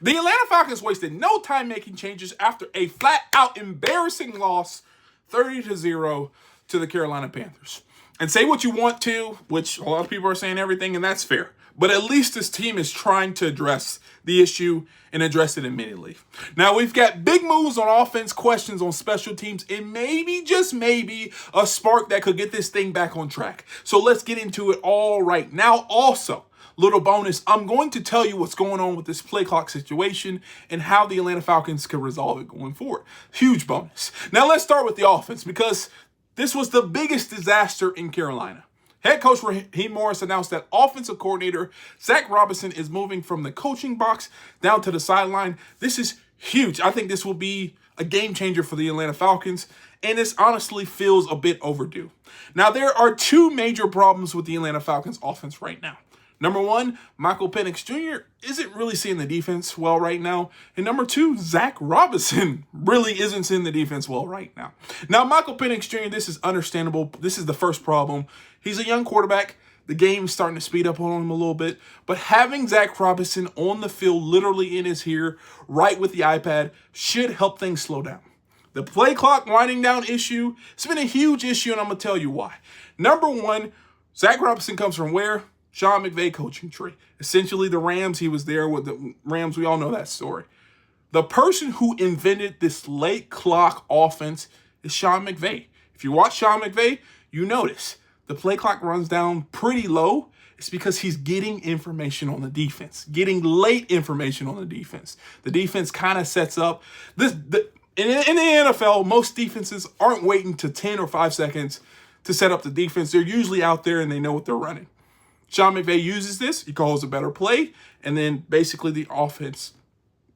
The Atlanta Falcons wasted no time making changes after a flat-out embarrassing loss 30-0 to the Carolina Panthers. And say what you want to, which a lot of people are saying everything, and that's fair. But at least this team is trying to address the issue and address it immediately. Now, we've got big moves on offense, questions on special teams, and maybe, just maybe, a spark that could get this thing back on track. So let's get into it all right now. Also, little bonus, I'm going to tell you what's going on with this play clock situation and how the Atlanta Falcons can resolve it going forward. Huge bonus. Now, let's start with the offense because this was the biggest disaster in Carolina. Head coach Raheem Morris announced that offensive coordinator Zac Robinson is moving from the coaching box down to the sideline. This is huge. I think this will be a game changer for the Atlanta Falcons, and this honestly feels a bit overdue. Now, there are two major problems with the Atlanta Falcons offense right now. Number one, Michael Penix Jr. isn't really seeing the defense well right now. And number two, Zac Robinson really isn't seeing the defense well right now. Now, Michael Penix Jr., this is understandable. This is the first problem. He's a young quarterback. The game's starting to speed up on him a little bit. But having Zac Robinson on the field, literally in his ear, right with the iPad, should help things slow down. The play clock winding down issue, it's been a huge issue, and I'm going to tell you why. Number one, Zac Robinson comes from where? Sean McVay coaching tree. Essentially, the Rams, he was there with the Rams. We all know that story. The person who invented this late clock offense is Sean McVay. If you watch Sean McVay, you notice the play clock runs down pretty low. It's because he's getting information on the defense, getting late information on the defense. The defense kind of sets up. In the NFL, most defenses aren't waiting to 10 or 5 seconds to set up the defense. They're usually out there and they know what they're running. Sean McVay uses this. He calls a better play, and then basically the offense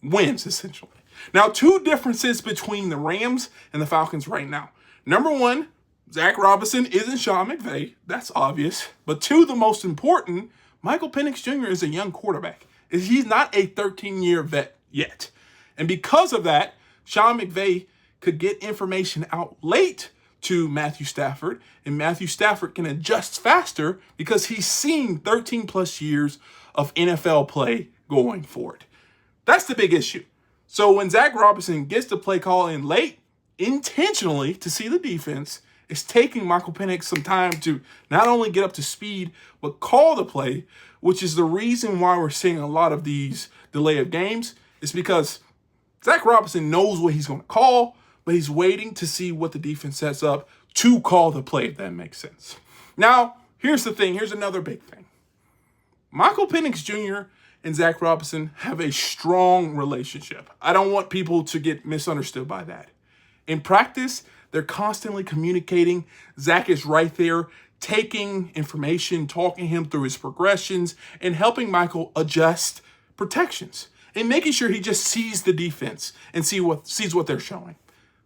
wins, essentially. Now, two differences between the Rams and the Falcons right now. Number one, Zac Robinson isn't Sean McVay. That's obvious. But two, the most important, Michael Penix Jr. is a young quarterback. He's not a 13-year vet yet. And because of that, Sean McVay could get information out late to Matthew Stafford, and Matthew Stafford can adjust faster because he's seen 13 plus years of NFL play going forward. That's the big issue. So when Zac Robinson gets the play call in late, intentionally to see the defense, it's taking Michael Penix some time to not only get up to speed, but call the play, which is the reason why we're seeing a lot of these delay of games. It's because Zac Robinson knows what he's going to call, but he's waiting to see what the defense sets up to call the play, if that makes sense. Now, here's the thing. Here's another big thing. Michael Penix Jr. and Zac Robinson have a strong relationship. I don't want people to get misunderstood by that. In practice, they're constantly communicating. Zac is right there, taking information, talking him through his progressions, and helping Michael adjust protections and making sure he just sees the defense and sees what they're showing.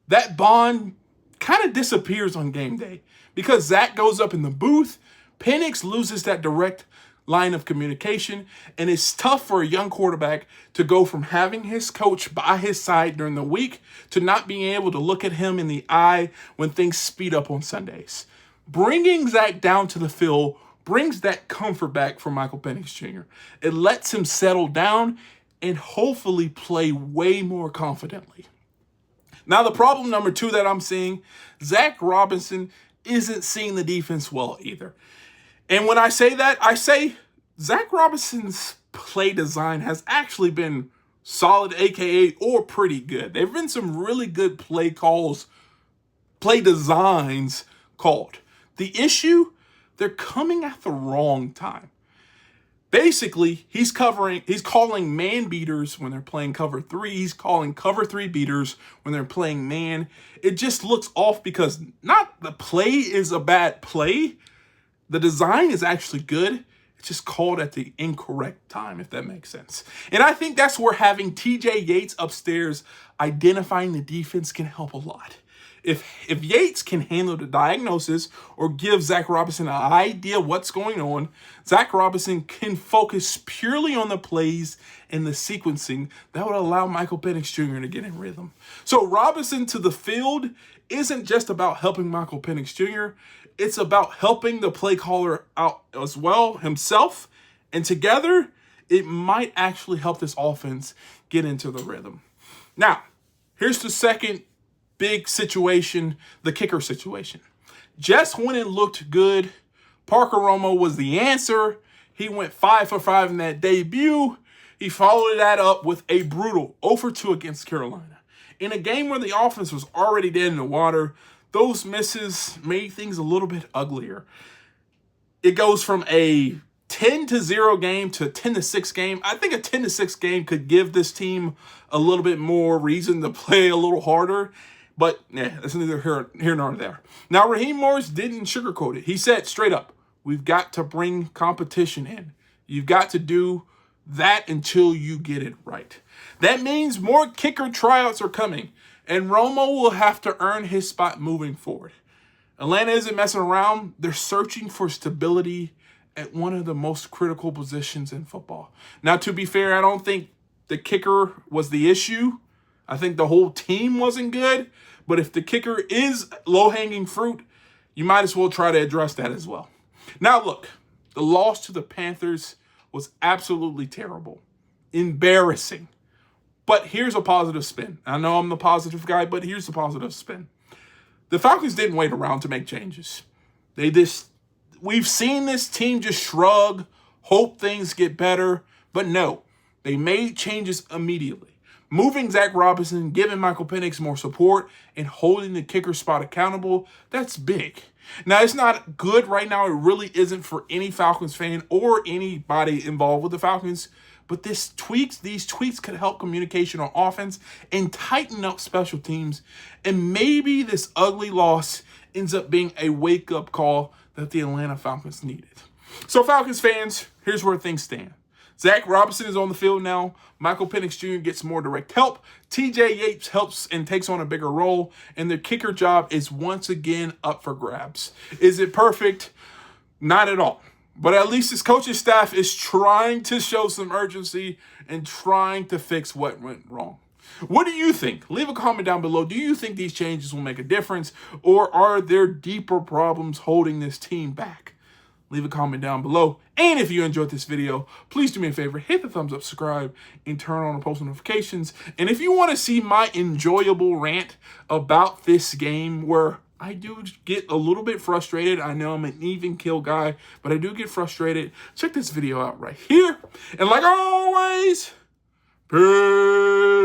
That bond kind of disappears on game day because Zac goes up in the booth. Penix loses that direct line of communication, and it's tough for a young quarterback to go from having his coach by his side during the week to not being able to look at him in the eye when things speed up on Sundays. Bringing Zac down to the field brings that comfort back for Michael Penix Jr. It lets him settle down and hopefully play way more confidently. Now, the problem number two that I'm seeing, Zac Robinson isn't seeing the defense well either. And when I say that, I say Zac Robinson's play design has actually been solid, aka or pretty good. There have been some really good play designs called. The issue, they're coming at the wrong time. Basically, he's calling man beaters when they're playing cover three. He's calling cover three beaters when they're playing man. It just looks off because not the play is a bad play. The design is actually good. It's just called at the incorrect time, if that makes sense. And I think that's where having TJ Yates upstairs identifying the defense can help a lot. If Yates can handle the diagnosis or give Zac Robinson an idea what's going on, Zac Robinson can focus purely on the plays and the sequencing that would allow Michael Penix Jr. to get in rhythm. So Robinson to the field isn't just about helping Michael Penix Jr., it's about helping the play caller out as well himself. And together, it might actually help this offense get into the rhythm. Now, here's the second big situation, the kicker situation. Just when it looked good, Parker Romo was the answer. He went 5 for 5 in that debut. He followed that up with a brutal 0 for 2 against Carolina. In a game where the offense was already dead in the water, those misses made things a little bit uglier. It goes from a 10-0 game to a 10-6 game. I think a 10-6 game could give this team a little bit more reason to play a little harder. But, that's neither here nor there. Now, Raheem Morris didn't sugarcoat it. He said straight up, we've got to bring competition in. You've got to do that until you get it right. That means more kicker tryouts are coming, and Romo will have to earn his spot moving forward. Atlanta isn't messing around. They're searching for stability at one of the most critical positions in football. Now, to be fair, I don't think the kicker was the issue. I think the whole team wasn't good. But if the kicker is low-hanging fruit, you might as well try to address that as well. Now, look, the loss to the Panthers was absolutely terrible. Embarrassing. But here's a positive spin. I know I'm the positive guy, but here's the positive spin. The Falcons didn't wait around to make changes. We've seen this team just shrug, hope things get better, but no, they made changes immediately. Moving Zac Robinson, giving Michael Penix more support, and holding the kicker spot accountable, that's big. Now, it's not good right now. It really isn't for any Falcons fan or anybody involved with the Falcons. But these tweaks could help communication on offense and tighten up special teams. And maybe this ugly loss ends up being a wake-up call that the Atlanta Falcons needed. So, Falcons fans, here's where things stand. Zac Robinson is on the field now. Michael Penix Jr. gets more direct help. TJ Yates helps and takes on a bigger role. And the kicker job is once again up for grabs. Is it perfect? Not at all. But at least his coaching staff is trying to show some urgency and trying to fix what went wrong. What do you think? Leave a comment down below. Do you think these changes will make a difference? Or are there deeper problems holding this team back? Leave a comment down below. And if you enjoyed this video, please do me a favor, hit the thumbs up, subscribe, and turn on the post notifications. And if you want to see my enjoyable rant about this game where I do get a little bit frustrated, I know I'm an even kill guy, but I do get frustrated, check this video out right here. And like always, peace.